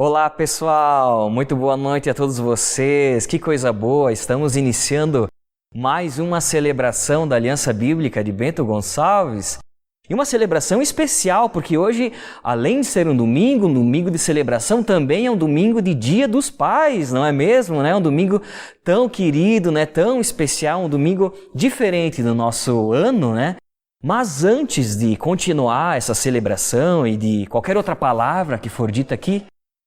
Olá pessoal, muito boa noite a todos vocês, que coisa boa, estamos iniciando mais uma celebração da Aliança Bíblica de Bento Gonçalves e uma celebração especial porque hoje, além de ser um domingo de celebração, também é um domingo de Dia dos Pais, não é mesmo? Um domingo tão querido, tão especial, um domingo diferente do nosso ano, Mas antes de continuar essa celebração e de qualquer outra palavra que for dita aqui,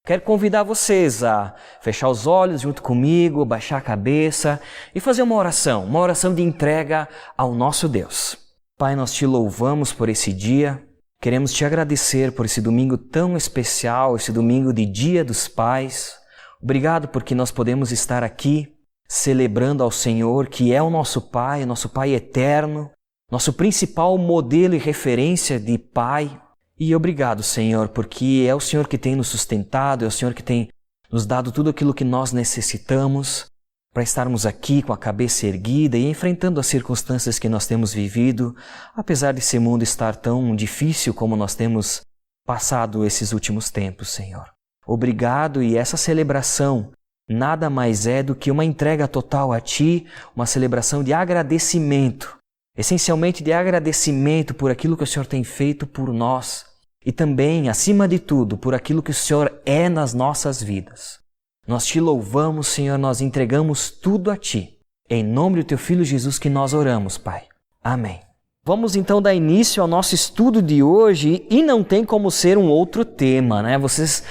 quero convidar vocês a fechar os olhos junto comigo, baixar a cabeça e fazer uma oração de entrega ao nosso Deus. Pai, nós te louvamos por esse dia, queremos te agradecer por esse domingo tão especial, esse domingo de Dia dos Pais. Obrigado porque nós podemos estar aqui celebrando ao Senhor, que é o nosso Pai eterno, nosso principal modelo e referência de Pai. E obrigado, Senhor, porque é o Senhor que tem nos sustentado, é o Senhor que tem nos dado tudo aquilo que nós necessitamos para estarmos aqui com a cabeça erguida e enfrentando as circunstâncias que nós temos vivido, apesar desse mundo estar tão difícil como nós temos passado esses últimos tempos, Senhor. Obrigado, e essa celebração nada mais é do que uma entrega total a Ti, uma celebração de agradecimento, essencialmente de agradecimento por aquilo que o Senhor tem feito por nós e também, acima de tudo, por aquilo que o Senhor é nas nossas vidas. Nós te louvamos, Senhor, nós entregamos tudo a Ti. Em nome do Teu Filho Jesus que nós oramos, Pai. Amém. Vamos então dar início ao nosso estudo de hoje e não tem como ser um outro tema, Vocês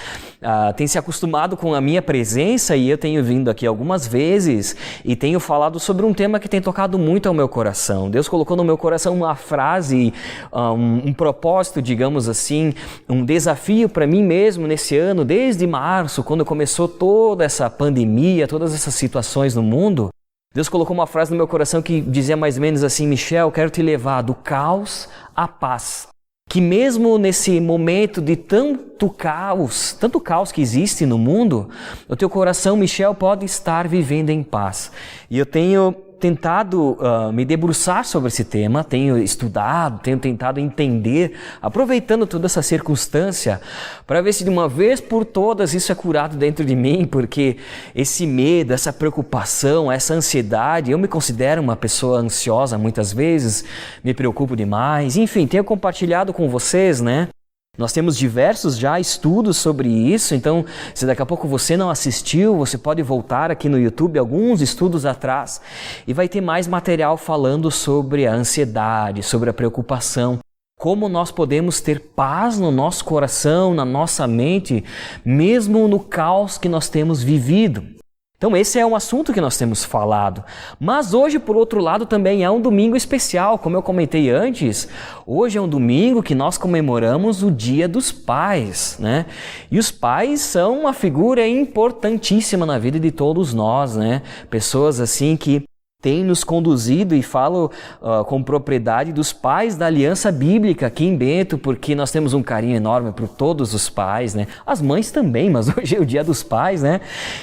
têm se acostumado com a minha presença e eu tenho vindo aqui algumas vezes e tenho falado sobre um tema que tem tocado muito ao meu coração. Deus colocou no meu coração uma frase, um propósito, digamos assim, um desafio para mim mesmo nesse ano, desde março, quando começou toda essa pandemia, todas essas situações no mundo. Deus colocou uma frase no meu coração que dizia mais ou menos assim: Michel, quero te levar do caos à paz. Que mesmo nesse momento de tanto caos que existe no mundo, o teu coração, Michel, pode estar vivendo em paz. E eu tenho tentado me debruçar sobre esse tema, tenho estudado, tenho tentado entender, aproveitando toda essa circunstância, para ver se de uma vez por todas isso é curado dentro de mim, porque esse medo, essa preocupação, essa ansiedade, eu me considero uma pessoa ansiosa muitas vezes, me preocupo demais, enfim, tenho compartilhado com vocês, Nós temos diversos já estudos sobre isso, então se daqui a pouco você não assistiu, você pode voltar aqui no YouTube alguns estudos atrás e vai ter mais material falando sobre a ansiedade, sobre a preocupação, como nós podemos ter paz no nosso coração, na nossa mente, mesmo no caos que nós temos vivido. Então esse é um assunto que nós temos falado, mas hoje, por outro lado, também é um domingo especial, como eu comentei antes. Hoje é um domingo que nós comemoramos o Dia dos Pais, E os pais são uma figura importantíssima na vida de todos nós, Pessoas assim que têm nos conduzido, e falo com propriedade dos pais da Aliança Bíblica aqui em Bento, porque nós temos um carinho enorme por todos os pais, As mães também, mas hoje é o Dia dos Pais,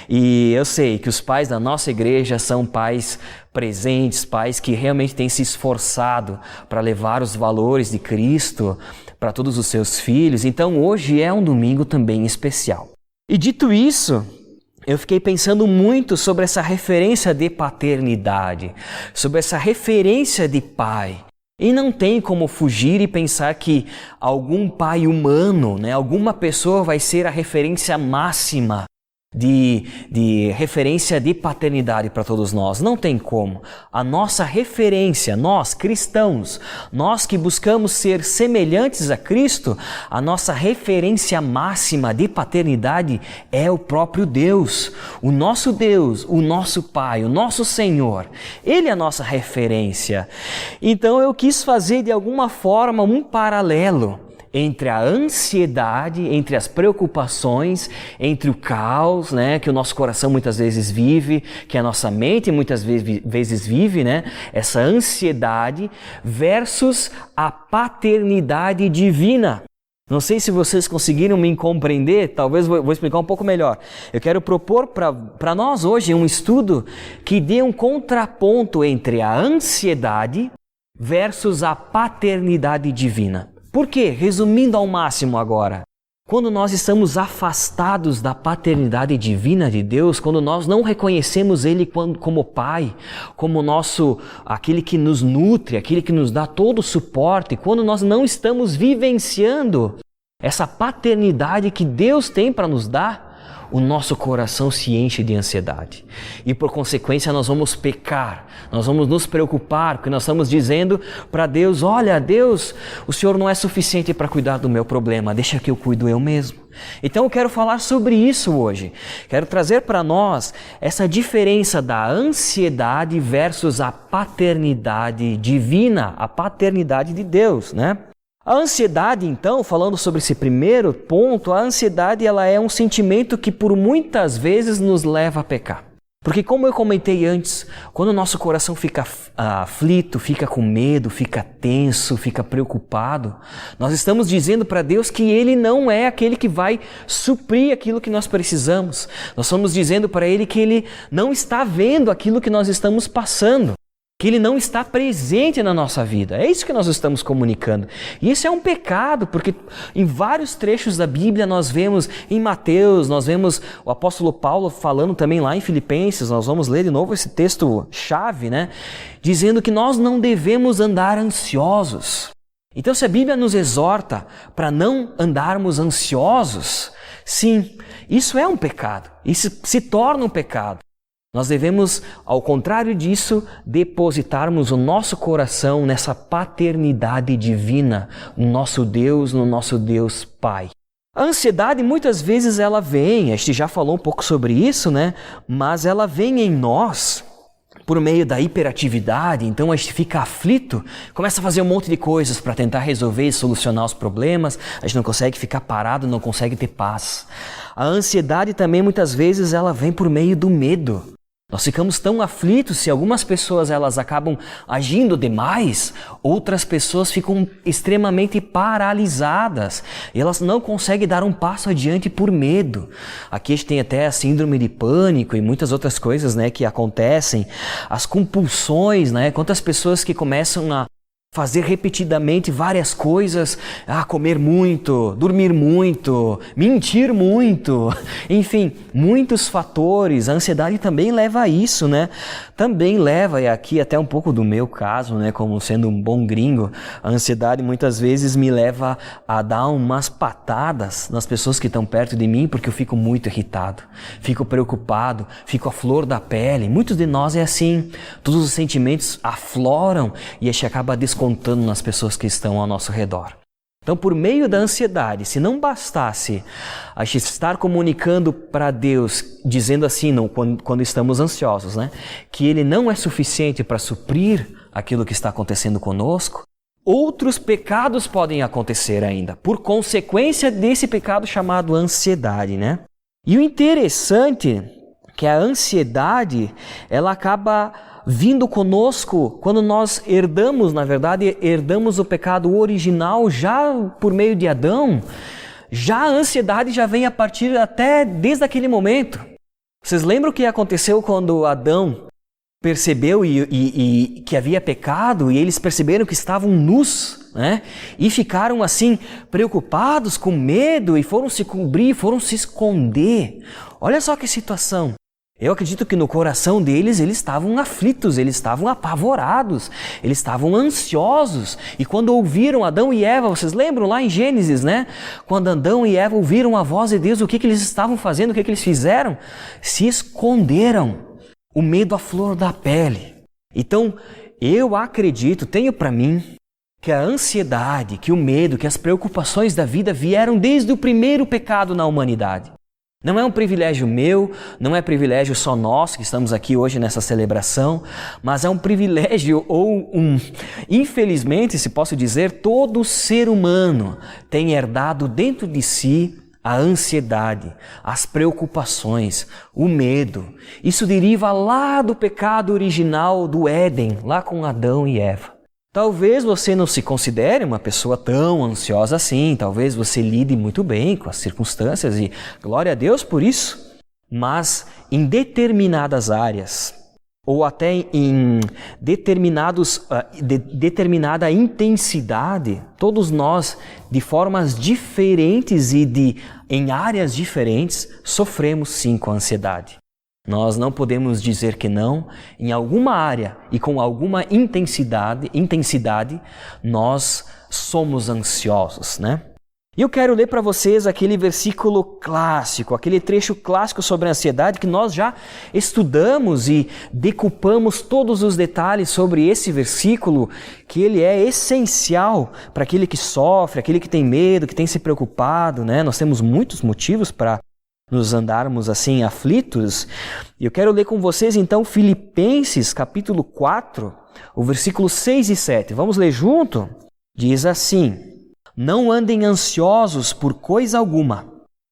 E eu sei que os pais da nossa igreja são pais presentes, pais que realmente têm se esforçado para levar os valores de Cristo para todos os seus filhos. Então hoje é um domingo também especial. E dito isso, eu fiquei pensando muito sobre essa referência de paternidade, sobre essa referência de pai. E não tem como fugir e pensar que algum pai humano, alguma pessoa vai ser a referência máxima de referência de paternidade para todos nós. Não tem como. A nossa referência, nós cristãos, nós que buscamos ser semelhantes a Cristo, a nossa referência máxima de paternidade é o próprio Deus, o nosso Pai, o nosso Senhor. Ele é a nossa referência. Então eu quis fazer de alguma forma um paralelo entre a ansiedade, entre as preocupações, entre o caos, que o nosso coração muitas vezes vive, que a nossa mente muitas vezes vive, essa ansiedade versus a paternidade divina. Não sei se vocês conseguiram me compreender, talvez vou explicar um pouco melhor. Eu quero propor para nós hoje um estudo que dê um contraponto entre a ansiedade versus a paternidade divina. Por quê? Resumindo ao máximo agora, quando nós estamos afastados da paternidade divina de Deus, quando nós não reconhecemos Ele como Pai, como aquele que nos nutre, aquele que nos dá todo o suporte, quando nós não estamos vivenciando essa paternidade que Deus tem para nos dar, o nosso coração se enche de ansiedade. E por consequência nós vamos pecar, nós vamos nos preocupar, porque nós estamos dizendo para Deus: olha, Deus, o Senhor não é suficiente para cuidar do meu problema, deixa que eu cuido eu mesmo. Então eu quero falar sobre isso hoje. Quero trazer para nós essa diferença da ansiedade versus a paternidade divina, a paternidade de Deus, né? A ansiedade, então, falando sobre esse primeiro ponto, a ansiedade ela é um sentimento que por muitas vezes nos leva a pecar. Porque como eu comentei antes, quando o nosso coração fica aflito, fica com medo, fica tenso, fica preocupado, nós estamos dizendo para Deus que Ele não é aquele que vai suprir aquilo que nós precisamos. Nós estamos dizendo para Ele que Ele não está vendo aquilo que nós estamos passando, que Ele não está presente na nossa vida. É isso que nós estamos comunicando. E isso é um pecado, porque em vários trechos da Bíblia nós vemos, em Mateus, nós vemos o apóstolo Paulo falando também lá em Filipenses, nós vamos ler de novo esse texto-chave, né? Dizendo que nós não devemos andar ansiosos. Então, se a Bíblia nos exorta para não andarmos ansiosos, sim, isso é um pecado. Isso se torna um pecado. Nós devemos, ao contrário disso, depositarmos o nosso coração nessa paternidade divina, no nosso Deus Pai. A ansiedade muitas vezes ela vem, a gente já falou um pouco sobre isso, né? Mas ela vem em nós por meio da hiperatividade, então a gente fica aflito, começa a fazer um monte de coisas para tentar resolver e solucionar os problemas, a gente não consegue ficar parado, não consegue ter paz. A ansiedade também muitas vezes ela vem por meio do medo. Nós ficamos tão aflitos, se algumas pessoas elas acabam agindo demais, outras pessoas ficam extremamente paralisadas e elas não conseguem dar um passo adiante por medo. Aqui a gente tem até a síndrome de pânico e muitas outras coisas, né, que acontecem. As compulsões, né, quantas pessoas que começam a fazer repetidamente várias coisas, comer muito, dormir muito, mentir muito, enfim, muitos fatores. A ansiedade também leva a isso, né? Também leva, e aqui até um pouco do meu caso, né, como sendo um bom gringo, a ansiedade muitas vezes me leva a dar umas patadas nas pessoas que estão perto de mim, porque eu fico muito irritado, fico preocupado, fico à flor da pele. Muitos de nós é assim, todos os sentimentos afloram e a gente acaba descontando nas pessoas que estão ao nosso redor. Então, por meio da ansiedade, se não bastasse a gente estar comunicando para Deus, dizendo assim, não, quando estamos ansiosos, né, que Ele não é suficiente para suprir aquilo que está acontecendo conosco, outros pecados podem acontecer ainda, por consequência desse pecado chamado ansiedade, né? E o interessante é que a ansiedade, ela acaba vindo conosco quando nós herdamos o pecado original já por meio de Adão. Já a ansiedade já vem a partir até desde aquele momento. Vocês lembram o que aconteceu quando Adão percebeu e que havia pecado e eles perceberam que estavam nus, né? E ficaram assim preocupados, com medo e foram se cobrir, foram se esconder. Olha só que situação. Eu acredito que no coração deles, eles estavam aflitos, eles estavam apavorados, eles estavam ansiosos. E quando ouviram Adão e Eva, vocês lembram lá em Gênesis, né? Quando Adão e Eva ouviram a voz de Deus, o que eles estavam fazendo, o que eles fizeram? Se esconderam. O medo à flor da pele. Então, eu acredito, tenho para mim, que a ansiedade, que o medo, que as preocupações da vida vieram desde o primeiro pecado na humanidade. Não é um privilégio meu, não é privilégio só nós que estamos aqui hoje nessa celebração, mas é um privilégio infelizmente, se posso dizer, todo ser humano tem herdado dentro de si a ansiedade, as preocupações, o medo. Isso deriva lá do pecado original do Éden, lá com Adão e Eva. Talvez você não se considere uma pessoa tão ansiosa assim, talvez você lide muito bem com as circunstâncias e glória a Deus por isso. Mas em determinadas áreas, ou até em determinada intensidade, todos nós, de formas diferentes e em áreas diferentes, sofremos sim com a ansiedade. Nós não podemos dizer que não. Em alguma área e com alguma intensidade, nós somos ansiosos, né? E eu quero ler para vocês aquele versículo clássico, aquele trecho clássico sobre a ansiedade que nós já estudamos e decupamos todos os detalhes sobre esse versículo, que ele é essencial para aquele que sofre, aquele que tem medo, que tem se preocupado, né? Nós temos muitos motivos para nos andarmos assim aflitos. E eu quero ler com vocês então Filipenses capítulo 4, o versículo 6 e 7. Vamos ler junto? Diz assim: não andem ansiosos por coisa alguma,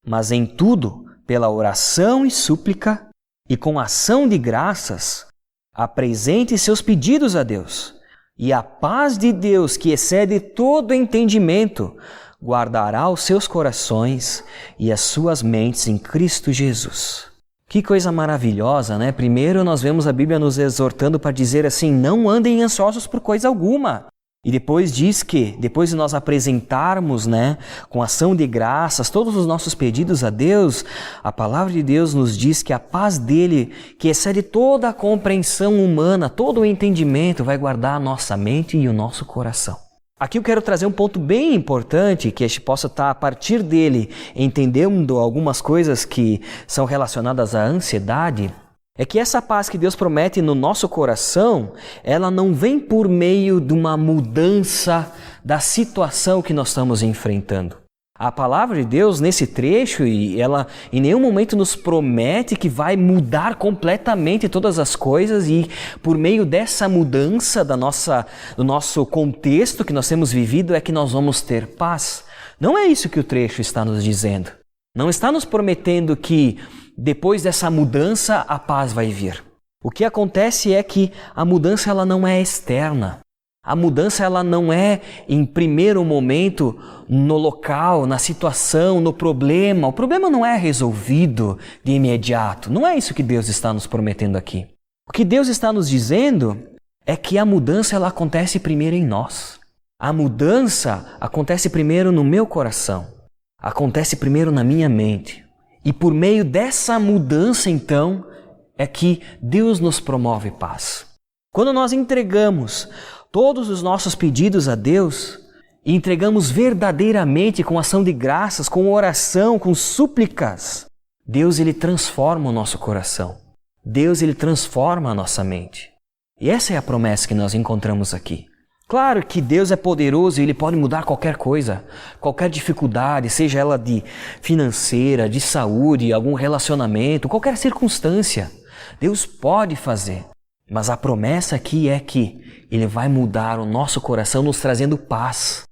mas em tudo, pela oração e súplica, e com ação de graças, apresente seus pedidos a Deus. E a paz de Deus, que excede todo entendimento, guardará os seus corações e as suas mentes em Cristo Jesus. Que coisa maravilhosa, né? Primeiro nós vemos a Bíblia nos exortando para dizer assim, não andem ansiosos por coisa alguma. E depois diz que, depois de nós apresentarmos, né, com ação de graças, todos os nossos pedidos a Deus, a palavra de Deus nos diz que a paz dele, que excede toda a compreensão humana, todo o entendimento, vai guardar a nossa mente e o nosso coração. Aqui eu quero trazer um ponto bem importante, que a gente possa estar, a partir dele, entendendo algumas coisas que são relacionadas à ansiedade. É que essa paz que Deus promete no nosso coração, ela não vem por meio de uma mudança da situação que nós estamos enfrentando. A palavra de Deus nesse trecho, ela em nenhum momento nos promete que vai mudar completamente todas as coisas e por meio dessa mudança do nosso contexto que nós temos vivido é que nós vamos ter paz. Não é isso que o trecho está nos dizendo. Não está nos prometendo que depois dessa mudança, a paz vai vir. O que acontece é que a mudança ela não é externa. A mudança ela não é em primeiro momento no local, na situação, no problema. O problema não é resolvido de imediato. Não é isso que Deus está nos prometendo aqui. O que Deus está nos dizendo é que a mudança ela acontece primeiro em nós. A mudança acontece primeiro no meu coração. Acontece primeiro na minha mente. E por meio dessa mudança, então, é que Deus nos promove paz. Quando nós entregamos todos os nossos pedidos a Deus, e entregamos verdadeiramente com ação de graças, com oração, com súplicas, Deus ele transforma o nosso coração. Deus ele transforma a nossa mente. E essa é a promessa que nós encontramos aqui. Claro que Deus é poderoso e Ele pode mudar qualquer coisa, qualquer dificuldade, seja ela de financeira, de saúde, algum relacionamento, qualquer circunstância. Deus pode fazer, mas a promessa aqui é que Ele vai mudar o nosso coração nos trazendo paz,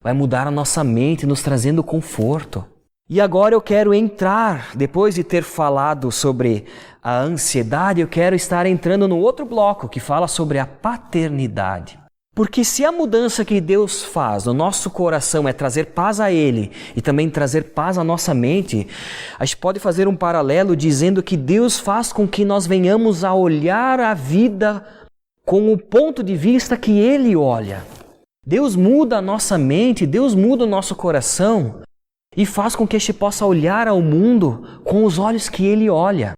vai mudar a nossa mente nos trazendo conforto. E agora eu quero entrar, depois de ter falado sobre a ansiedade, eu quero estar entrando no outro bloco que fala sobre a paternidade. Porque se a mudança que Deus faz no nosso coração é trazer paz a Ele e também trazer paz à nossa mente, a gente pode fazer um paralelo dizendo que Deus faz com que nós venhamos a olhar a vida com o ponto de vista que Ele olha. Deus muda a nossa mente, Deus muda o nosso coração e faz com que a gente possa olhar ao mundo com os olhos que Ele olha.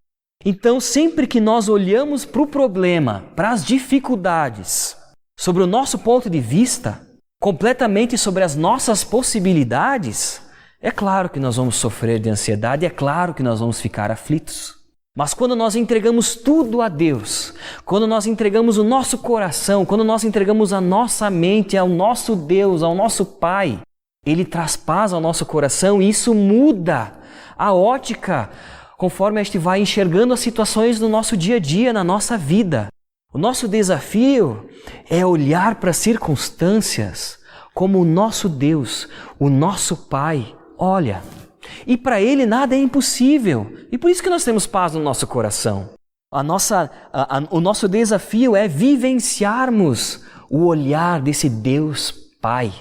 Então, sempre que nós olhamos para o problema, para as dificuldades, sobre o nosso ponto de vista, completamente sobre as nossas possibilidades, é claro que nós vamos sofrer de ansiedade, é claro que nós vamos ficar aflitos. Mas quando nós entregamos tudo a Deus, quando nós entregamos o nosso coração, quando nós entregamos a nossa mente ao nosso Deus, ao nosso Pai, Ele traz paz ao nosso coração e isso muda a ótica conforme a gente vai enxergando as situações do nosso dia a dia, na nossa vida. O nosso desafio é olhar para as circunstâncias como o nosso Deus, o nosso Pai, olha. E para Ele nada é impossível. E por isso que nós temos paz no nosso coração. O nosso desafio é vivenciarmos o olhar desse Deus Pai.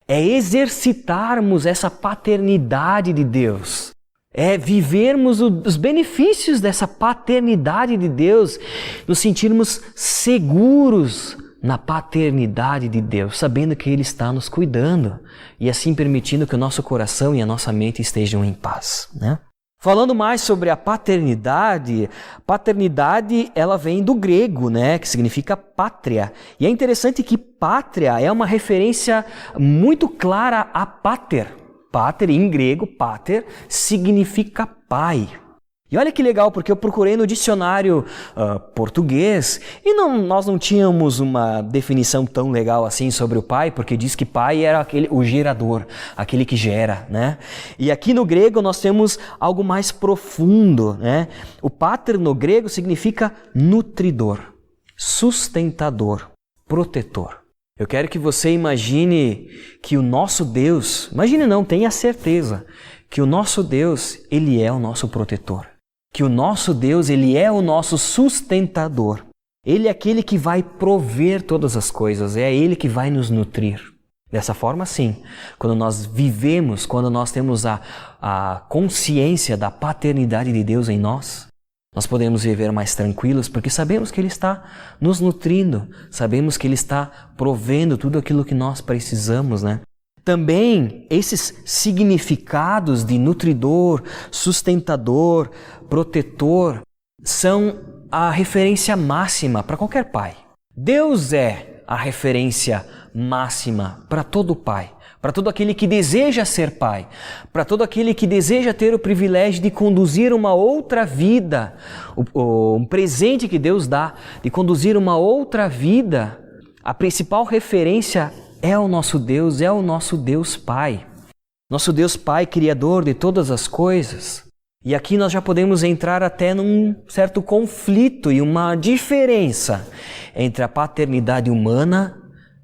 É exercitarmos essa paternidade de Deus. É vivermos os benefícios dessa paternidade de Deus, nos sentirmos seguros na paternidade de Deus, sabendo que Ele está nos cuidando e assim permitindo que o nosso coração e a nossa mente estejam em paz, né? Falando mais sobre a paternidade ela vem do grego, né, que significa pátria. E é interessante que pátria é uma referência muito clara a pater. Pater, em grego, pater, significa pai. E olha que legal, porque eu procurei no dicionário português e nós não tínhamos uma definição tão legal assim sobre o pai, porque diz que pai era o gerador, aquele que gera, né? E aqui no grego nós temos algo mais profundo, né? O pater no grego significa nutridor, sustentador, protetor. Eu quero que você imagine que o nosso Deus, imagine não, tenha certeza, que o nosso Deus, Ele é o nosso protetor. Que o nosso Deus, Ele é o nosso sustentador. Ele é aquele que vai prover todas as coisas, é Ele que vai nos nutrir. Dessa forma, sim, quando nós vivemos, quando nós temos a consciência da paternidade de Deus em nós, nós podemos viver mais tranquilos porque sabemos que Ele está nos nutrindo, sabemos que Ele está provendo tudo aquilo que nós precisamos, né? Também esses significados de nutridor, sustentador, protetor são a referência máxima para qualquer pai. Deus é a referência máxima para todo pai, para todo aquele que deseja ser pai, para todo aquele que deseja ter o privilégio de conduzir uma outra vida, um presente que Deus dá, de conduzir uma outra vida. A principal referência é o nosso Deus Pai. Nosso Deus Pai, Criador de todas as coisas. E aqui nós já podemos entrar até num certo conflito e uma diferença entre a paternidade humana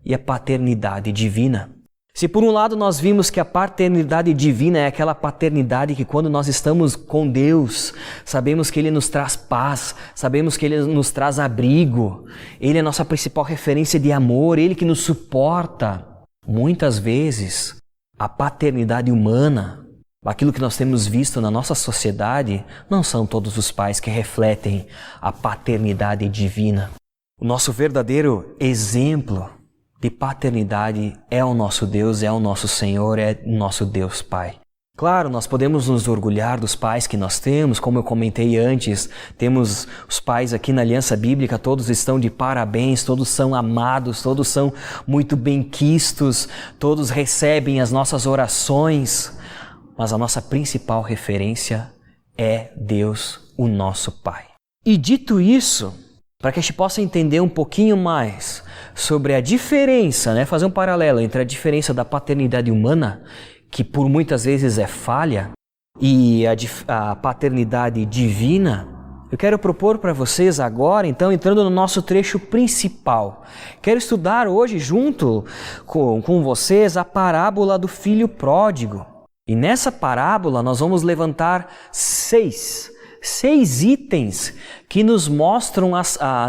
e a paternidade divina. Se por um lado nós vimos que a paternidade divina é aquela paternidade que quando nós estamos com Deus, sabemos que Ele nos traz paz, sabemos que Ele nos traz abrigo, Ele é a nossa principal referência de amor, Ele que nos suporta. Muitas vezes, a paternidade humana, aquilo que nós temos visto na nossa sociedade, não são todos os pais que refletem a paternidade divina. O nosso verdadeiro exemplo de paternidade é o nosso Deus, é o nosso Senhor, é o nosso Deus Pai. Claro, nós podemos nos orgulhar dos pais que nós temos, como eu comentei antes, temos os pais aqui na Aliança Bíblica, todos estão de parabéns, todos são amados, todos são muito benquistos, todos recebem as nossas orações, mas a nossa principal referência é Deus, o nosso Pai. E dito isso, para que a gente possa entender um pouquinho mais sobre a diferença, fazer um paralelo entre a diferença da paternidade humana, que por muitas vezes é falha, e a paternidade divina, eu quero propor para vocês agora, então, entrando no nosso trecho principal. Quero estudar hoje, junto com vocês, a parábola do filho pródigo. E nessa parábola nós vamos levantar seis itens que nos mostram,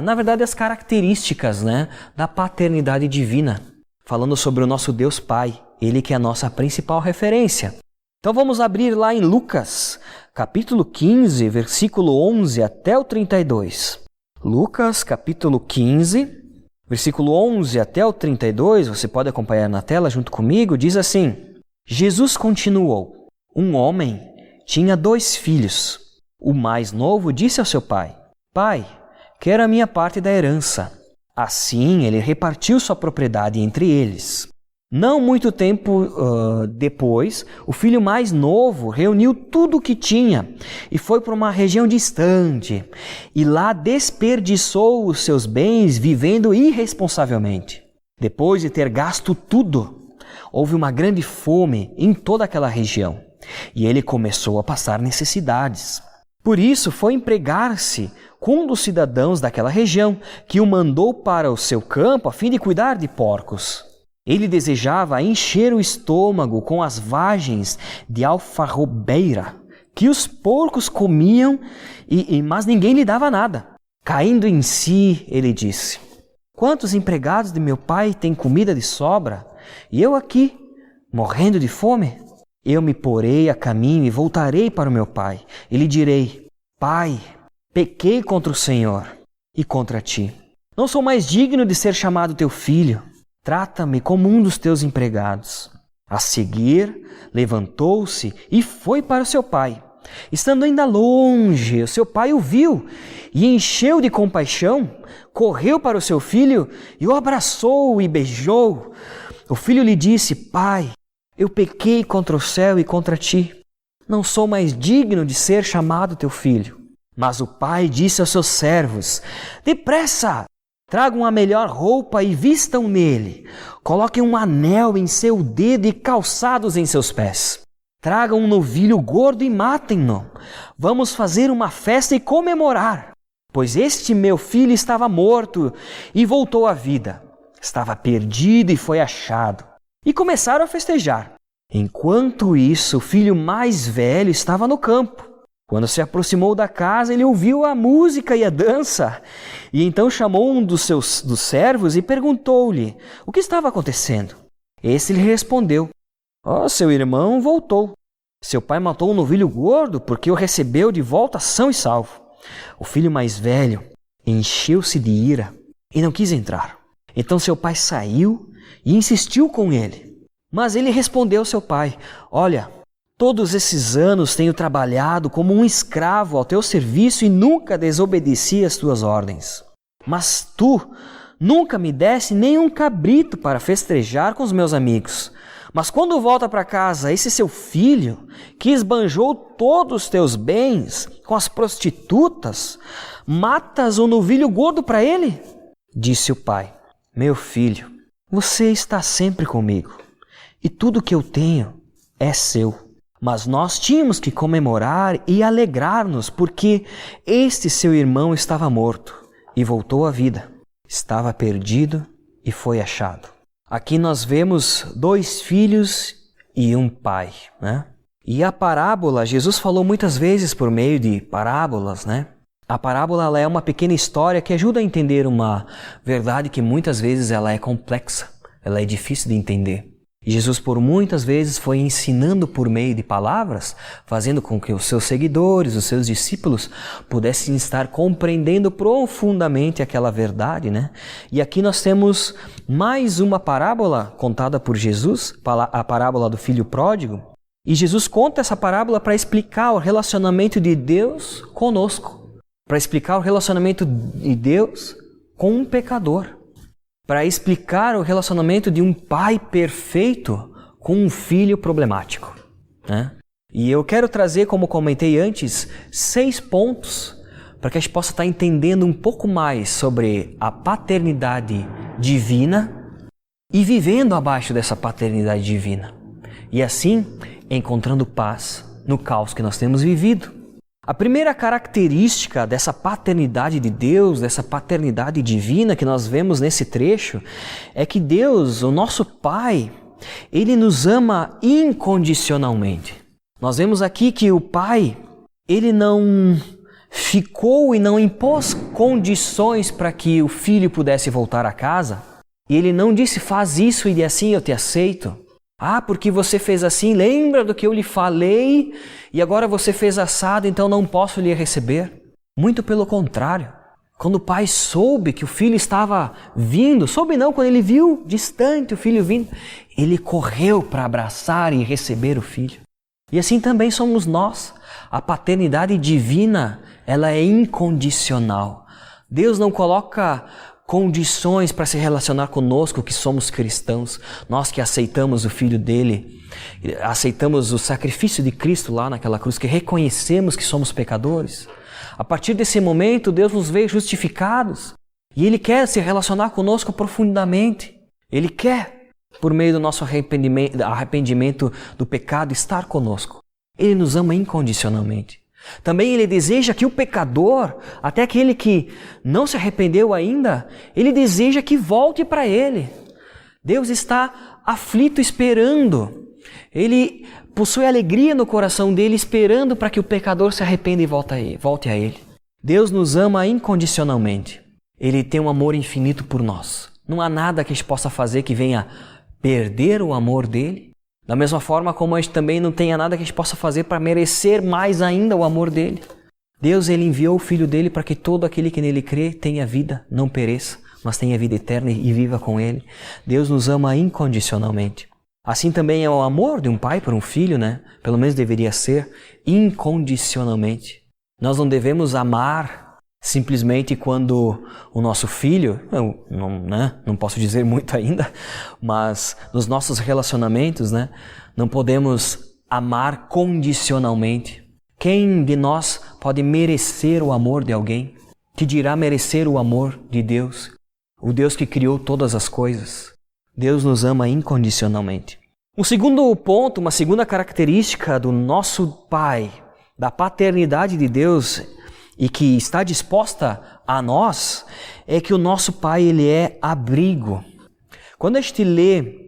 na verdade, as características da paternidade divina, falando sobre o nosso Deus Pai, Ele que é a nossa principal referência. Então vamos abrir lá em Lucas, capítulo 15, versículo 11 até o 32. Lucas, capítulo 15, versículo 11 até o 32, você pode acompanhar na tela junto comigo, diz assim: Jesus continuou: um homem tinha 2 filhos. O mais novo disse ao seu pai: Pai, quero a minha parte da herança. Assim, ele repartiu sua propriedade entre eles. Não muito tempo depois, o filho mais novo reuniu tudo o que tinha e foi para uma região distante. E lá desperdiçou os seus bens vivendo irresponsavelmente. Depois de ter gasto tudo, houve uma grande fome em toda aquela região e ele começou a passar necessidades. Por isso, foi empregar-se com um dos cidadãos daquela região, que o mandou para o seu campo a fim de cuidar de porcos. Ele desejava encher o estômago com as vagens de alfarrobeira, que os porcos comiam, mas ninguém lhe dava nada. Caindo em si, ele disse: Quantos empregados de meu pai têm comida de sobra, e eu aqui, morrendo de fome? Eu me porei a caminho e voltarei para o meu pai. E lhe direi: Pai, pequei contra o Senhor e contra ti. Não sou mais digno de ser chamado teu filho. Trata-me como um dos teus empregados. A seguir, levantou-se e foi para o seu pai. Estando ainda longe, o seu pai o viu e, encheu de compaixão, correu para o seu filho e o abraçou e beijou. O filho lhe disse: Pai, eu pequei contra o céu e contra ti. Não sou mais digno de ser chamado teu filho. Mas o pai disse aos seus servos: Depressa! Tragam a melhor roupa e vistam nele. Coloquem um anel em seu dedo e calçados em seus pés. Tragam um novilho gordo e matem-no. Vamos fazer uma festa e comemorar. Pois este meu filho estava morto e voltou à vida. Estava perdido e foi achado. E começaram a festejar. Enquanto isso, o filho mais velho estava no campo. Quando se aproximou da casa, ele ouviu a música e a dança. E então chamou um dos servos e perguntou-lhe o que estava acontecendo. Esse lhe respondeu: seu irmão voltou. Seu pai matou um novilho gordo porque o recebeu de volta são e salvo. O filho mais velho encheu-se de ira e não quis entrar. Então seu pai saiu e insistiu com ele. Mas ele respondeu ao seu pai: Olha, todos esses anos tenho trabalhado como um escravo ao teu serviço e nunca desobedeci às tuas ordens. Mas tu nunca me deste nem um cabrito para festejar com os meus amigos. Mas quando volta para casa esse seu filho, que esbanjou todos os teus bens com as prostitutas, matas um novilho gordo para ele? Disse o pai: Meu filho, você está sempre comigo, e tudo que eu tenho é seu. Mas nós tínhamos que comemorar e alegrar-nos, porque este seu irmão estava morto e voltou à vida. Estava perdido e foi achado. Aqui nós vemos 2 filhos e um pai, né? E a parábola, Jesus falou muitas vezes por meio de parábolas, né? A parábola ela é uma pequena história que ajuda a entender uma verdade que muitas vezes ela é complexa, ela é difícil de entender. E Jesus por muitas vezes foi ensinando por meio de palavras, fazendo com que os seus seguidores, os seus discípulos, pudessem estar compreendendo profundamente aquela verdade, né? E aqui nós temos mais uma parábola contada por Jesus, a parábola do filho pródigo. E Jesus conta essa parábola para explicar o relacionamento de Deus conosco, para explicar o relacionamento de Deus com um pecador, para explicar o relacionamento de um pai perfeito com um filho problemático, né? E eu quero trazer, como comentei antes, 6 pontos para que a gente possa estar entendendo um pouco mais sobre a paternidade divina e vivendo abaixo dessa paternidade divina. E assim, encontrando paz no caos que nós temos vivido. A primeira característica dessa paternidade de Deus, dessa paternidade divina que nós vemos nesse trecho, é que Deus, o nosso Pai, Ele nos ama incondicionalmente. Nós vemos aqui que o Pai, Ele não ficou e não impôs condições para que o filho pudesse voltar a casa. E Ele não disse: faz isso e assim eu te aceito. Porque você fez assim, lembra do que eu lhe falei e agora você fez assado, então não posso lhe receber. Muito pelo contrário. Quando o pai soube que o filho estava vindo, soube não, quando ele viu distante o filho vindo, ele correu para abraçar e receber o filho. E assim também somos nós. A paternidade divina, ela é incondicional. Deus não coloca condições para se relacionar conosco que somos cristãos, nós que aceitamos o Filho dele, aceitamos o sacrifício de Cristo lá naquela cruz, que reconhecemos que somos pecadores. A partir desse momento, Deus nos veio justificados e Ele quer se relacionar conosco profundamente. Ele quer, por meio do nosso arrependimento do pecado, estar conosco. Ele nos ama incondicionalmente. Também Ele deseja que o pecador, até aquele que não se arrependeu ainda, Ele deseja que volte para Ele. Deus está aflito esperando. Ele possui alegria no coração dele, esperando para que o pecador se arrependa e volte a Ele. Deus nos ama incondicionalmente. Ele tem um amor infinito por nós. Não há nada que a gente possa fazer que venha perder o amor dele. Da mesma forma como a gente também não tenha nada que a gente possa fazer para merecer mais ainda o amor dele. Deus, ele enviou o Filho dele para que todo aquele que nele crê tenha vida, não pereça, mas tenha vida eterna e viva com ele. Deus nos ama incondicionalmente. Assim também é o amor de um pai por um filho, né? Pelo menos deveria ser incondicionalmente. Nós não devemos amar simplesmente quando o nosso filho, não posso dizer muito ainda, mas nos nossos relacionamentos, né? Não podemos amar condicionalmente. Quem de nós pode merecer o amor de alguém? Que dirá merecer o amor de Deus? O Deus que criou todas as coisas. Deus nos ama incondicionalmente. Um segundo ponto, uma segunda característica do nosso Pai, da paternidade de Deus e que está disposta a nós, é que o nosso Pai, ele é abrigo. Quando a gente lê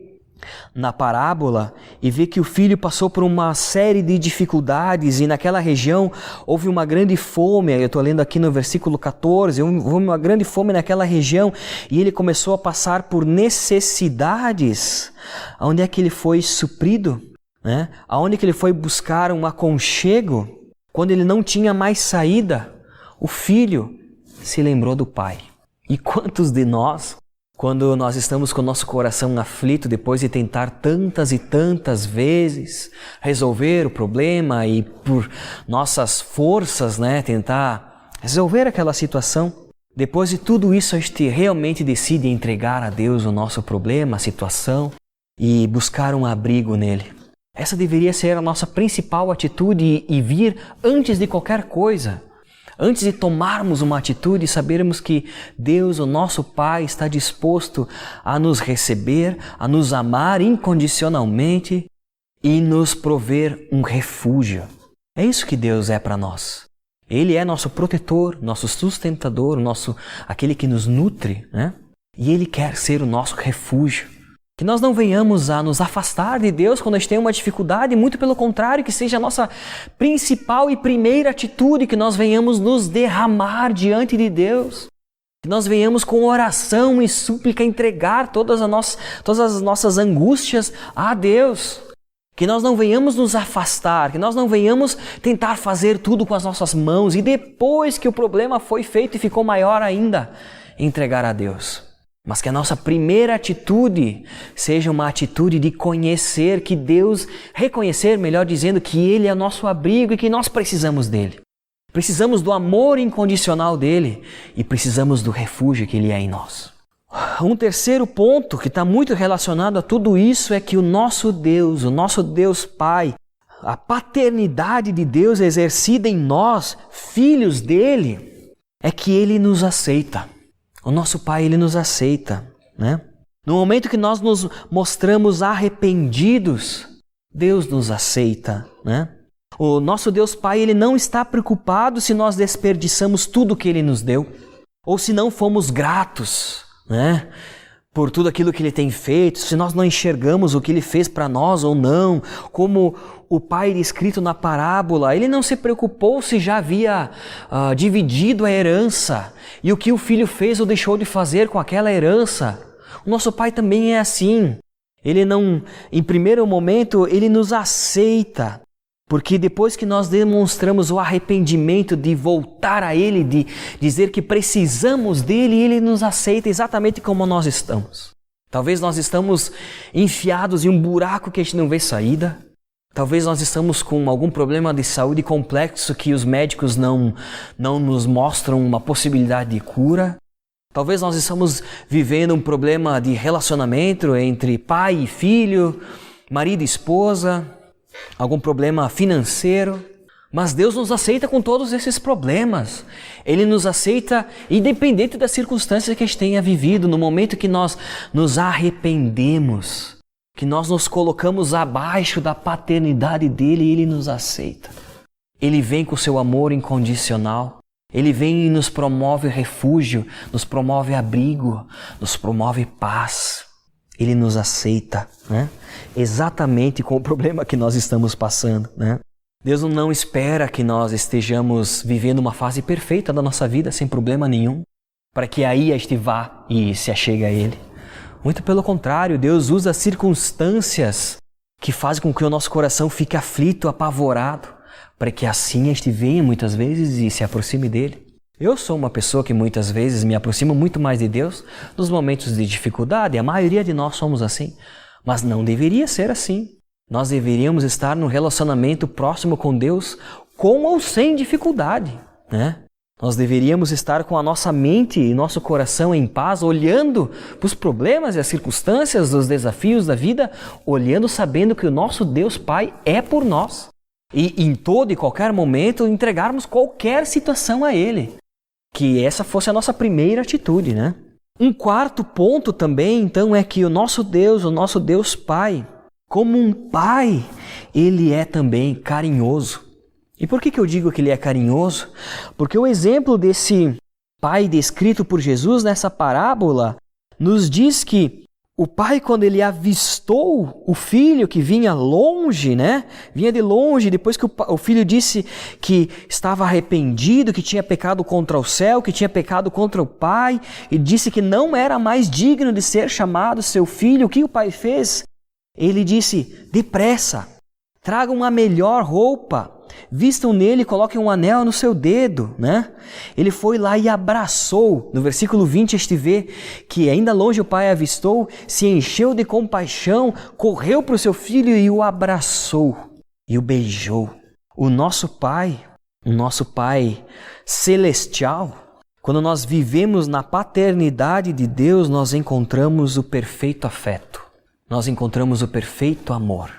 na parábola e vê que o filho passou por uma série de dificuldades e naquela região houve uma grande fome, eu estou lendo aqui no versículo 14, houve uma grande fome naquela região e ele começou a passar por necessidades. Onde é que ele foi suprido? Né? Aonde que ele foi buscar um aconchego? Quando ele não tinha mais saída, o filho se lembrou do pai. E quantos de nós, quando nós estamos com o nosso coração aflito, depois de tentar tantas e tantas vezes resolver o problema e por nossas forças, né, tentar resolver aquela situação, depois de tudo isso a gente realmente decide entregar a Deus o nosso problema, a situação e buscar um abrigo nele. Essa deveria ser a nossa principal atitude e vir antes de qualquer coisa. Antes de tomarmos uma atitude, sabermos que Deus, o nosso Pai, está disposto a nos receber, a nos amar incondicionalmente e nos prover um refúgio. É isso que Deus é para nós. Ele é nosso protetor, nosso sustentador, aquele que nos nutre, né? E Ele quer ser o nosso refúgio. Que nós não venhamos a nos afastar de Deus quando a gente tem uma dificuldade, muito pelo contrário, que seja a nossa principal e primeira atitude, que nós venhamos nos derramar diante de Deus. Que nós venhamos com oração e súplica entregar todas as nossas angústias a Deus. Que nós não venhamos nos afastar, que nós não venhamos tentar fazer tudo com as nossas mãos e depois que o problema foi feito e ficou maior ainda, entregar a Deus. Mas que a nossa primeira atitude seja uma atitude de conhecer que Deus, reconhecer, melhor dizendo, que Ele é nosso abrigo e que nós precisamos dEle. Precisamos do amor incondicional dEle e precisamos do refúgio que Ele é em nós. Um terceiro ponto que está muito relacionado a tudo isso é que o nosso Deus Pai, a paternidade de Deus exercida em nós, filhos dEle, é que Ele nos aceita. O nosso Pai, Ele nos aceita, né? No momento que nós nos mostramos arrependidos, Deus nos aceita, né? O nosso Deus Pai, Ele não está preocupado se nós desperdiçamos tudo que Ele nos deu, ou se não fomos gratos, né? Por tudo aquilo que Ele tem feito, se nós não enxergamos o que Ele fez para nós ou não, como o pai descrito na parábola, ele não se preocupou se já havia dividido a herança e o que o filho fez ou deixou de fazer com aquela herança. O nosso Pai também é assim. Ele não, em primeiro momento, Ele nos aceita, porque depois que nós demonstramos o arrependimento de voltar a Ele, de dizer que precisamos dEle, Ele nos aceita exatamente como nós estamos. Talvez nós estamos enfiados em um buraco que a gente não vê saída. Talvez nós estamos com algum problema de saúde complexo que os médicos não nos mostram uma possibilidade de cura. Talvez nós estamos vivendo um problema de relacionamento entre pai e filho, marido e esposa, algum problema financeiro. Mas Deus nos aceita com todos esses problemas. Ele nos aceita independente das circunstâncias que a gente tenha vivido, no momento que nós nos arrependemos, que nós nos colocamos abaixo da paternidade dEle, Ele nos aceita. Ele vem com o seu amor incondicional. Ele vem e nos promove refúgio, nos promove abrigo, nos promove paz. Ele nos aceita, né? Exatamente com o problema que nós estamos passando, né? Deus não espera que nós estejamos vivendo uma fase perfeita da nossa vida, sem problema nenhum, para que aí a gente vá e se achegue a Ele. Muito pelo contrário, Deus usa circunstâncias que fazem com que o nosso coração fique aflito, apavorado, para que assim a gente venha muitas vezes e se aproxime dele. Eu sou uma pessoa que muitas vezes me aproxima muito mais de Deus nos momentos de dificuldade, a maioria de nós somos assim, mas não deveria ser assim. Nós deveríamos estar num relacionamento próximo com Deus, com ou sem dificuldade, né? Nós deveríamos estar com a nossa mente e nosso coração em paz, olhando para os problemas e as circunstâncias, os desafios da vida, olhando sabendo que o nosso Deus Pai é por nós. E em todo e qualquer momento entregarmos qualquer situação a Ele. Que essa fosse a nossa primeira atitude, né? Um quarto ponto também, então, é que o nosso Deus Pai, como um pai, Ele é também carinhoso. E por que eu digo que Ele é carinhoso? Porque o exemplo desse pai descrito por Jesus nessa parábola nos diz que o pai, quando ele avistou o filho que vinha longe, né? Vinha de longe, depois que o filho disse que estava arrependido, que tinha pecado contra o céu, que tinha pecado contra o pai, e disse que não era mais digno de ser chamado seu filho, o que o pai fez? Ele disse, depressa, tragam uma melhor roupa, vistam nele e coloquem um anel no seu dedo, né? Ele foi lá e abraçou. No versículo 20 a gente vê que ainda longe o pai avistou, se encheu de compaixão, correu para o seu filho e o abraçou e o beijou. O nosso pai celestial, quando nós vivemos na paternidade de Deus, nós encontramos o perfeito afeto. Nós encontramos o perfeito amor.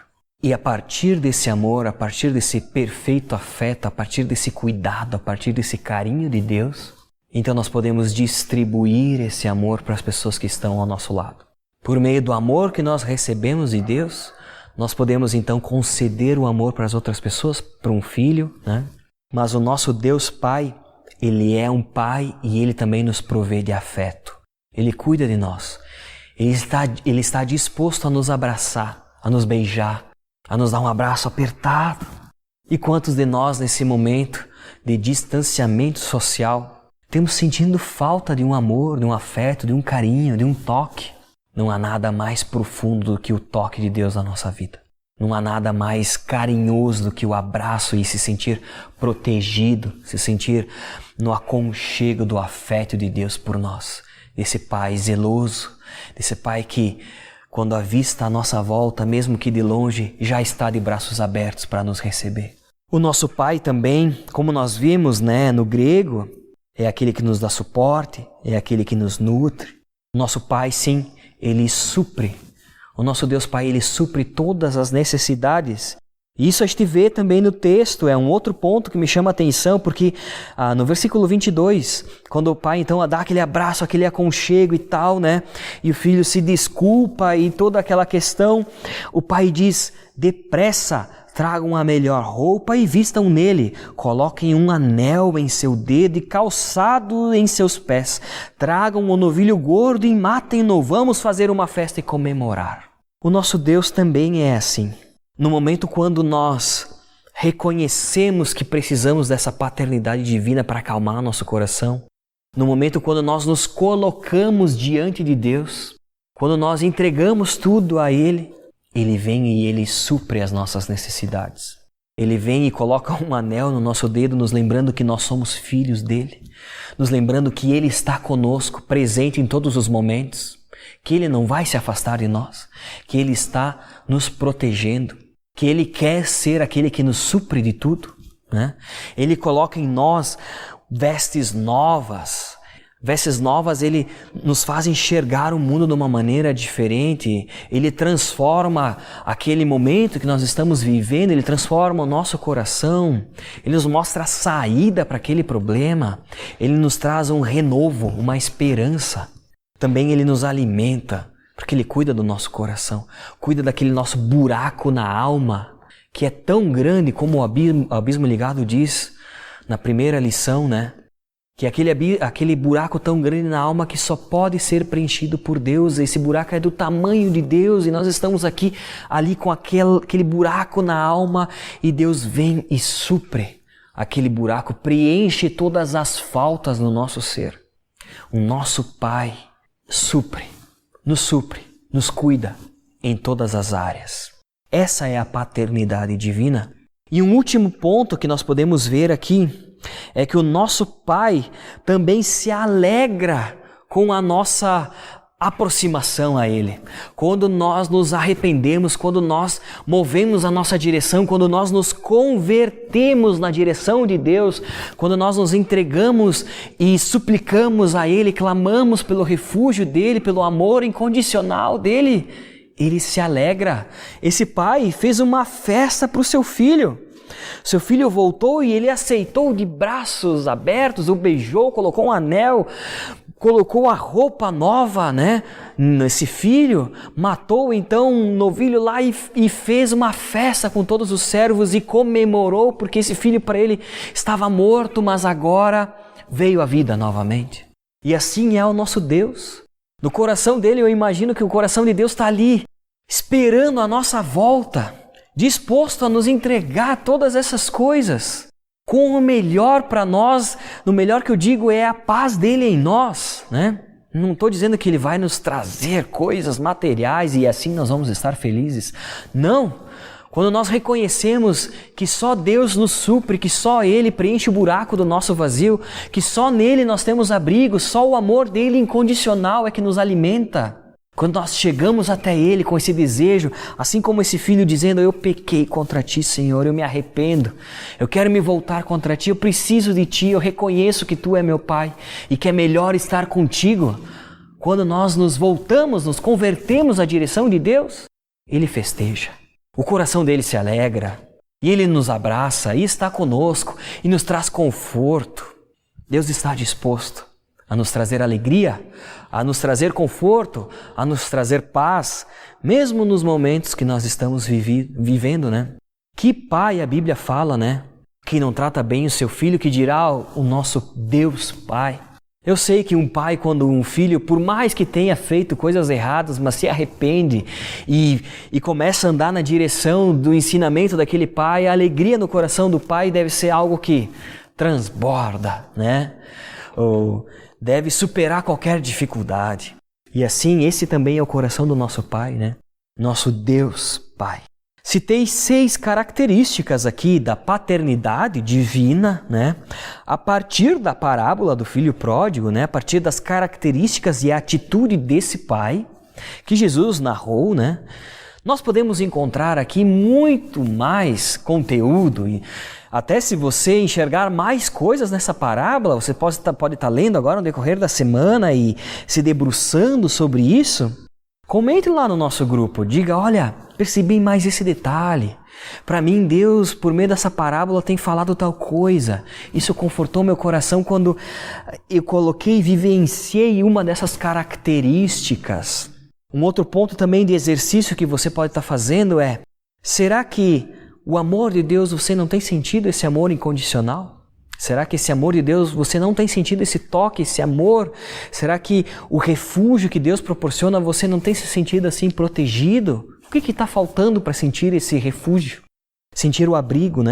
E a partir desse amor, a partir desse perfeito afeto, a partir desse cuidado, a partir desse carinho de Deus, então nós podemos distribuir esse amor para as pessoas que estão ao nosso lado. Por meio do amor que nós recebemos de Deus, nós podemos então conceder o amor para as outras pessoas, para um filho, né? Mas o nosso Deus Pai, Ele é um Pai e Ele também nos provê de afeto. Ele cuida de nós. Ele está disposto a nos abraçar, a nos beijar, a nos dar um abraço apertado. E quantos de nós nesse momento de distanciamento social temos sentindo falta de um amor, de um afeto, de um carinho, de um toque? Não há nada mais profundo do que o toque de Deus na nossa vida. Não há nada mais carinhoso do que o abraço e se sentir protegido, se sentir no aconchego do afeto de Deus por nós. Desse Pai zeloso, desse Pai que, quando avista a nossa volta, mesmo que de longe, já está de braços abertos para nos receber. O nosso Pai também, como nós vimos, né, no grego, é aquele que nos dá suporte, é aquele que nos nutre. O nosso Pai, sim, Ele supre. O nosso Deus Pai, Ele supre todas as necessidades. E isso a gente vê também no texto, é um outro ponto que me chama a atenção, porque no versículo 22, quando o pai então dá aquele abraço, aquele aconchego e tal, né? E o filho se desculpa e toda aquela questão, o pai diz, depressa, tragam a melhor roupa e vistam nele, coloquem um anel em seu dedo e calçado em seus pés, tragam um novilho gordo e matem-no, vamos fazer uma festa e comemorar. O nosso Deus também é assim. No momento quando nós reconhecemos que precisamos dessa paternidade divina para acalmar nosso coração, no momento quando nós nos colocamos diante de Deus, quando nós entregamos tudo a Ele, Ele vem e Ele supre as nossas necessidades. Ele vem e coloca um anel no nosso dedo, nos lembrando que nós somos filhos dEle, nos lembrando que Ele está conosco, presente em todos os momentos, que Ele não vai se afastar de nós, que Ele está nos protegendo, que Ele quer ser aquele que nos supre de tudo, né? Ele coloca em nós vestes novas. Vestes novas, Ele nos faz enxergar o mundo de uma maneira diferente. Ele transforma aquele momento que nós estamos vivendo, Ele transforma o nosso coração. Ele nos mostra a saída para aquele problema. Ele nos traz um renovo, uma esperança. Também Ele nos alimenta, porque Ele cuida do nosso coração, cuida daquele nosso buraco na alma, que é tão grande como o abismo ligado diz na primeira lição, né? Que aquele buraco tão grande na alma que só pode ser preenchido por Deus. Esse buraco é do tamanho de Deus e nós estamos ali com aquele buraco na alma e Deus vem e supre aquele buraco, preenche todas as faltas no nosso ser. O nosso Pai supre, nos cuida em todas as áreas. Essa é a paternidade divina. E um último ponto que nós podemos ver aqui é que o nosso Pai também se alegra com a nossa aproximação a Ele. Quando nós nos arrependemos, quando nós movemos a nossa direção, quando nós nos convertemos na direção de Deus, quando nós nos entregamos e suplicamos a Ele, clamamos pelo refúgio dEle, pelo amor incondicional dEle, Ele se alegra. Esse pai fez uma festa para o seu filho. Seu filho voltou e ele aceitou de braços abertos, o beijou, colocou um anel, colocou a roupa nova, nesse filho, matou então um novilho lá e fez uma festa com todos os servos e comemorou, porque esse filho para ele estava morto, mas agora veio à vida novamente. E assim é o nosso Deus. No coração dele, eu imagino que o coração de Deus está ali, esperando a nossa volta, disposto a nos entregar todas essas coisas, com o melhor para nós. No melhor que eu digo é a paz dele em nós, Não estou dizendo que ele vai nos trazer coisas materiais e assim nós vamos estar felizes. Não! Quando nós reconhecemos que só Deus nos supre, que só Ele preenche o buraco do nosso vazio, que só nele nós temos abrigo, só o amor dele incondicional é que nos alimenta. Quando nós chegamos até Ele com esse desejo, assim como esse filho dizendo: eu pequei contra Ti, Senhor, eu me arrependo, eu quero me voltar contra Ti, eu preciso de Ti, eu reconheço que Tu é meu Pai e que é melhor estar contigo. Quando nós nos voltamos, nos convertemos à direção de Deus, Ele festeja, o coração dele se alegra e Ele nos abraça e está conosco e nos traz conforto. Deus está disposto a nos trazer alegria, a nos trazer conforto, a nos trazer paz, mesmo nos momentos que nós estamos vivendo, Que pai a Bíblia fala, que não trata bem o seu filho, que dirá o nosso Deus Pai. Eu sei que um pai, quando um filho, por mais que tenha feito coisas erradas, mas se arrepende e começa a andar na direção do ensinamento daquele pai, a alegria no coração do pai deve ser algo que transborda, Ou deve superar qualquer dificuldade. E assim, esse também é o coração do nosso Pai, Nosso Deus Pai. Citei 6 características aqui da paternidade divina, a partir da parábola do filho pródigo, a partir das características e atitude desse pai que Jesus narrou, Nós podemos encontrar aqui muito mais conteúdo e até se você enxergar mais coisas nessa parábola, você pode estar lendo agora no decorrer da semana e se debruçando sobre isso. Comente lá no nosso grupo, diga: olha, percebi mais esse detalhe. Para mim, Deus, por meio dessa parábola, tem falado tal coisa. Isso confortou meu coração quando eu coloquei e vivenciei uma dessas características. Um outro ponto também de exercício que você pode estar fazendo é: será que o amor de Deus, você não tem sentido esse amor incondicional? Será que esse amor de Deus, você não tem sentido esse toque, esse amor? Será que o refúgio que Deus proporciona, você não tem se sentido assim protegido? O que está faltando para sentir esse refúgio? Sentir o abrigo,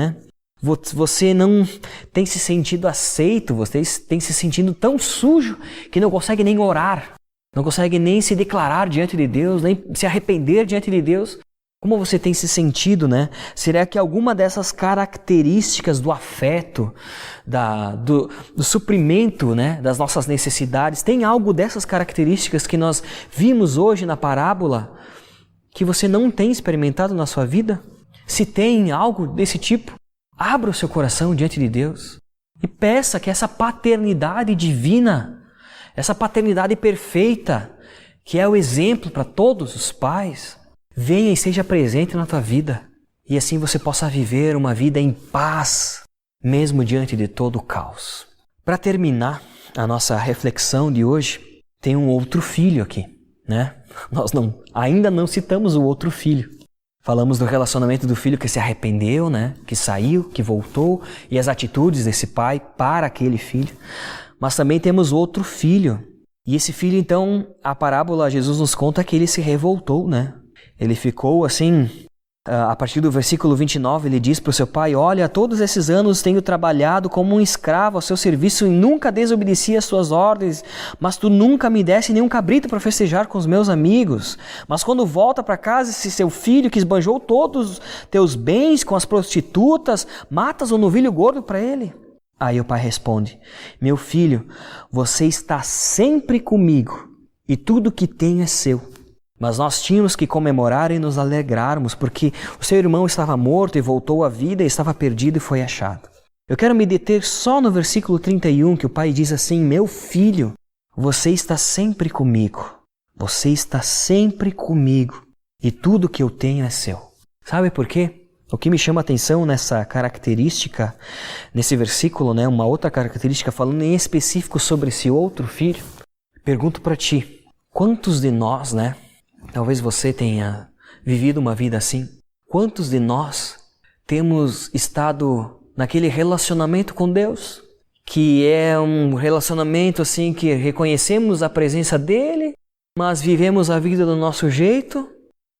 Você não tem se sentido aceito, você tem se sentido tão sujo que não consegue nem orar, não consegue nem se declarar diante de Deus, nem se arrepender diante de Deus. Como você tem se sentido, Será que alguma dessas características do afeto, do suprimento, das nossas necessidades, tem algo dessas características que nós vimos hoje na parábola que você não tem experimentado na sua vida? Se tem algo desse tipo, abra o seu coração diante de Deus e peça que essa paternidade divina, essa paternidade perfeita, que é o exemplo para todos os pais, venha e seja presente na tua vida, e assim você possa viver uma vida em paz, mesmo diante de todo o caos. Para terminar a nossa reflexão de hoje, tem um outro filho aqui, Nós ainda não citamos o outro filho. Falamos do relacionamento do filho que se arrependeu, que saiu, que voltou, e as atitudes desse pai para aquele filho. Mas também temos outro filho. E esse filho, então, a parábola, Jesus nos conta que ele se revoltou, Ele ficou assim, A partir do versículo 29, ele diz para o seu pai: olha, todos esses anos tenho trabalhado como um escravo ao seu serviço e nunca desobedeci às suas ordens, mas tu nunca me desse nenhum cabrito para festejar com os meus amigos. Mas quando volta para casa esse seu filho que esbanjou todos os teus bens com as prostitutas, matas um novilho gordo para ele. Aí o pai responde: meu filho, você está sempre comigo e tudo que tenho é seu. Mas nós tínhamos que comemorar e nos alegrarmos, porque o seu irmão estava morto e voltou à vida, e estava perdido e foi achado. Eu quero me deter só no versículo 31, que o pai diz assim: meu filho, você está sempre comigo. Você está sempre comigo, e tudo que eu tenho é seu. Sabe por quê? O que me chama a atenção nessa característica, nesse versículo, uma outra característica falando em específico sobre esse outro filho. Pergunto para ti, quantos de nós, talvez você tenha vivido uma vida assim. Quantos de nós temos estado naquele relacionamento com Deus, que é um relacionamento assim que reconhecemos a presença dele, mas vivemos a vida do nosso jeito?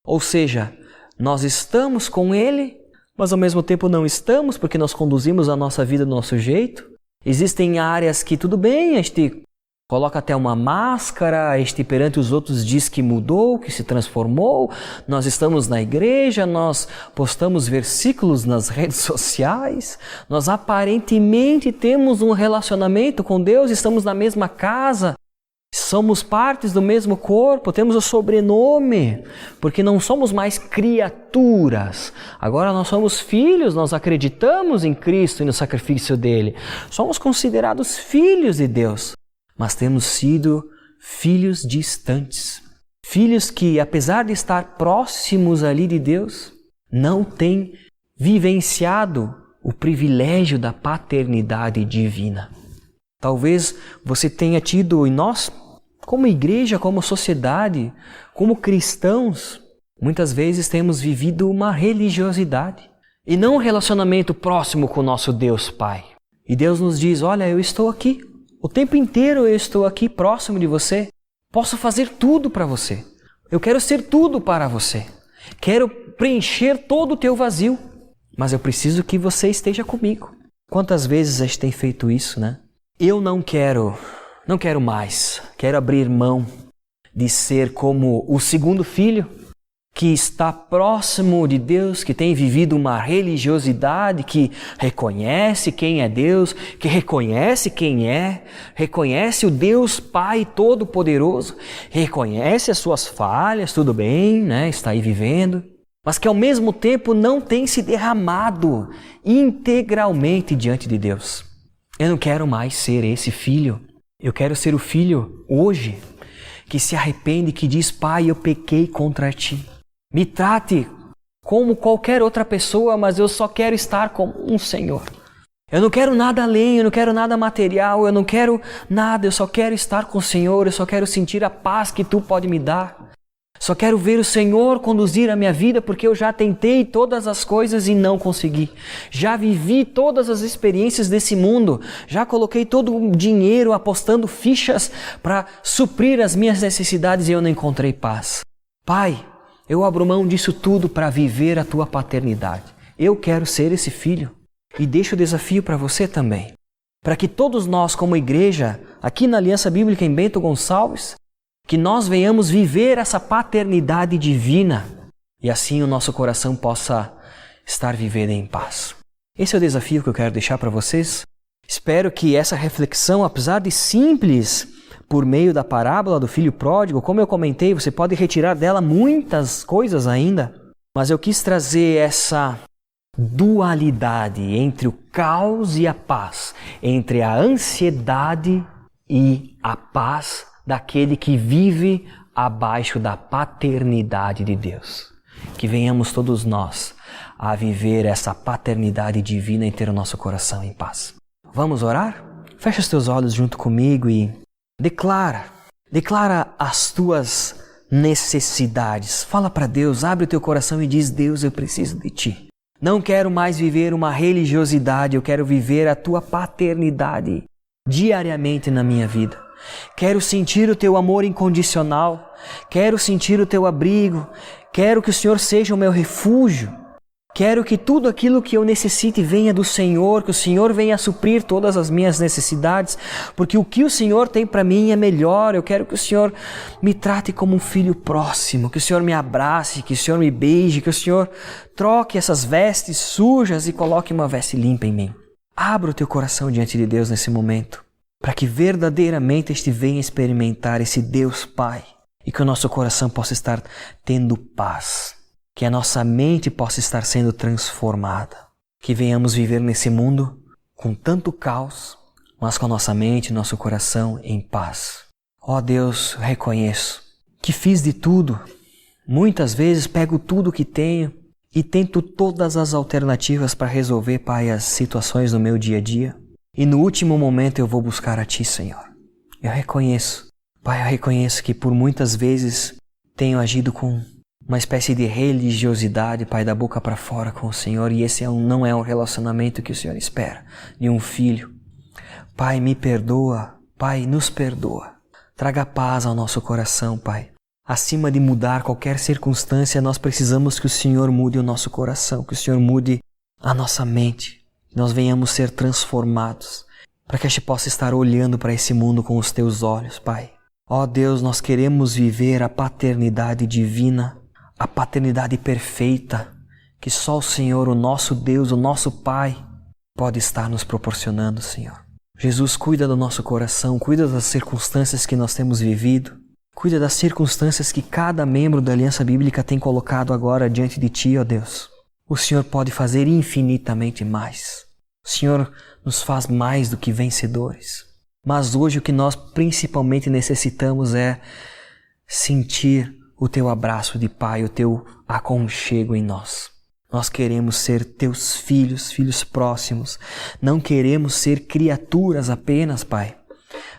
Ou seja, nós estamos com ele, mas ao mesmo tempo não estamos, porque nós conduzimos a nossa vida do nosso jeito. Existem áreas que tudo bem, a gente coloca até uma máscara, perante os outros diz que mudou, que se transformou. Nós estamos na igreja, nós postamos versículos nas redes sociais, nós aparentemente temos um relacionamento com Deus, estamos na mesma casa, somos partes do mesmo corpo, temos o sobrenome, porque não somos mais criaturas. Agora nós somos filhos, nós acreditamos em Cristo e no sacrifício dele. Somos considerados filhos de Deus. Mas temos sido filhos distantes. Filhos que, apesar de estar próximos ali de Deus, não têm vivenciado o privilégio da paternidade divina. Talvez você tenha tido, e nós, como igreja, como sociedade, como cristãos, muitas vezes temos vivido uma religiosidade e não um relacionamento próximo com o nosso Deus Pai. E Deus nos diz: olha, eu estou aqui. O tempo inteiro eu estou aqui próximo de você. Posso fazer tudo para você. Eu quero ser tudo para você. Quero preencher todo o teu vazio. Mas eu preciso que você esteja comigo. Quantas vezes a gente tem feito isso, Eu não quero mais. Quero abrir mão de ser como o segundo filho, que está próximo de Deus, que tem vivido uma religiosidade, que reconhece quem é Deus, que reconhece quem é, reconhece o Deus Pai Todo-Poderoso, reconhece as suas falhas, tudo bem, está aí vivendo, mas que ao mesmo tempo não tem se derramado integralmente diante de Deus. Eu não quero mais ser esse filho, eu quero ser o filho hoje, que se arrepende, que diz: Pai, eu pequei contra ti. Me trate como qualquer outra pessoa, mas eu só quero estar com um Senhor. Eu não quero nada além, eu não quero nada material, eu não quero nada, eu só quero estar com o Senhor, eu só quero sentir a paz que Tu pode me dar. Só quero ver o Senhor conduzir a minha vida, porque eu já tentei todas as coisas e não consegui. Já vivi todas as experiências desse mundo, já coloquei todo o dinheiro apostando fichas para suprir as minhas necessidades e eu não encontrei paz. Pai, eu abro mão disso tudo para viver a Tua paternidade. Eu quero ser esse filho. E deixo o desafio para você também. Para que todos nós, como igreja, aqui na Aliança Bíblica em Bento Gonçalves, que nós venhamos viver essa paternidade divina e assim o nosso coração possa estar vivendo em paz. Esse é o desafio que eu quero deixar para vocês. Espero que essa reflexão, apesar de simples, por meio da parábola do filho pródigo, como eu comentei, você pode retirar dela muitas coisas ainda, mas eu quis trazer essa dualidade entre o caos e a paz, entre a ansiedade e a paz daquele que vive abaixo da paternidade de Deus. Que venhamos todos nós a viver essa paternidade divina e ter o nosso coração em paz. Vamos orar? Fecha os teus olhos junto comigo e declara as tuas necessidades. Fala para Deus, abre o teu coração e diz: Deus, eu preciso de Ti. Não quero mais viver uma religiosidade, eu quero viver a Tua paternidade diariamente na minha vida. Quero sentir o Teu amor incondicional. Quero sentir o Teu abrigo. Quero que o Senhor seja o meu refúgio. Quero que tudo aquilo que eu necessite venha do Senhor, que o Senhor venha suprir todas as minhas necessidades, porque o que o Senhor tem para mim é melhor. Eu quero que o Senhor me trate como um filho próximo, que o Senhor me abrace, que o Senhor me beije, que o Senhor troque essas vestes sujas e coloque uma veste limpa em mim. Abra o teu coração diante de Deus nesse momento, para que verdadeiramente este venha experimentar esse Deus Pai e que o nosso coração possa estar tendo paz. Que a nossa mente possa estar sendo transformada. Que venhamos viver nesse mundo com tanto caos, mas com a nossa mente e nosso coração em paz. Ó Deus, reconheço que fiz de tudo. Muitas vezes pego tudo que tenho e tento todas as alternativas para resolver, Pai, as situações do meu dia a dia. E no último momento eu vou buscar a Ti, Senhor. Eu reconheço, Pai, eu reconheço que por muitas vezes tenho agido com uma espécie de religiosidade, Pai, da boca para fora com o Senhor, e esse não é um relacionamento que o Senhor espera de um filho. Pai, me perdoa, Pai, nos perdoa. Traga paz ao nosso coração, Pai. Acima de mudar qualquer circunstância, nós precisamos que o Senhor mude o nosso coração, que o Senhor mude a nossa mente, que nós venhamos ser transformados, para que a gente possa estar olhando para esse mundo com os Teus olhos, Pai. Ó Deus, nós queremos viver a paternidade divina, a paternidade perfeita que só o Senhor, o nosso Deus, o nosso Pai, pode estar nos proporcionando, Senhor. Jesus, cuida do nosso coração, cuida das circunstâncias que nós temos vivido, cuida das circunstâncias que cada membro da Aliança Bíblica tem colocado agora diante de Ti, ó Deus. O Senhor pode fazer infinitamente mais. O Senhor nos faz mais do que vencedores. Mas hoje o que nós principalmente necessitamos é sentir o Teu abraço de Pai, o Teu aconchego em nós. Nós queremos ser Teus filhos, filhos próximos. Não queremos ser criaturas apenas, Pai.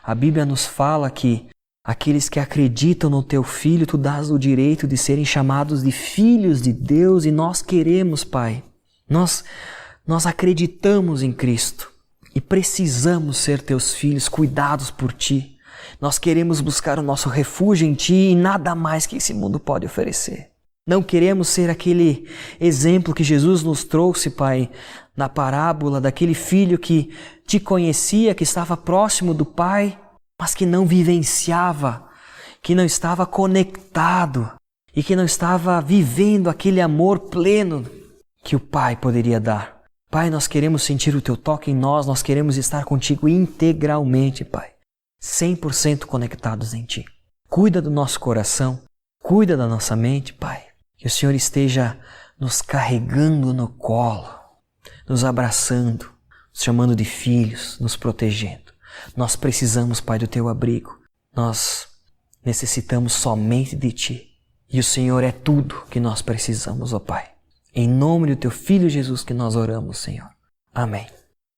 A Bíblia nos fala que aqueles que acreditam no Teu Filho, Tu dás o direito de serem chamados de filhos de Deus, e nós queremos, Pai. Nós acreditamos em Cristo e precisamos ser Teus filhos, cuidados por Ti. Nós queremos buscar o nosso refúgio em Ti e nada mais que esse mundo pode oferecer. Não queremos ser aquele exemplo que Jesus nos trouxe, Pai, na parábola daquele filho que Te conhecia, que estava próximo do Pai, mas que não vivenciava, que não estava conectado e que não estava vivendo aquele amor pleno que o Pai poderia dar. Pai, nós queremos sentir o Teu toque em nós, nós queremos estar contigo integralmente, Pai. 100% conectados em Ti. Cuida do nosso coração, cuida da nossa mente, Pai. Que o Senhor esteja nos carregando no colo, nos abraçando, nos chamando de filhos, nos protegendo. Nós precisamos, Pai, do Teu abrigo. Nós necessitamos somente de Ti. E o Senhor é tudo que nós precisamos, ó Pai. Em nome do Teu Filho Jesus que nós oramos, Senhor. Amém.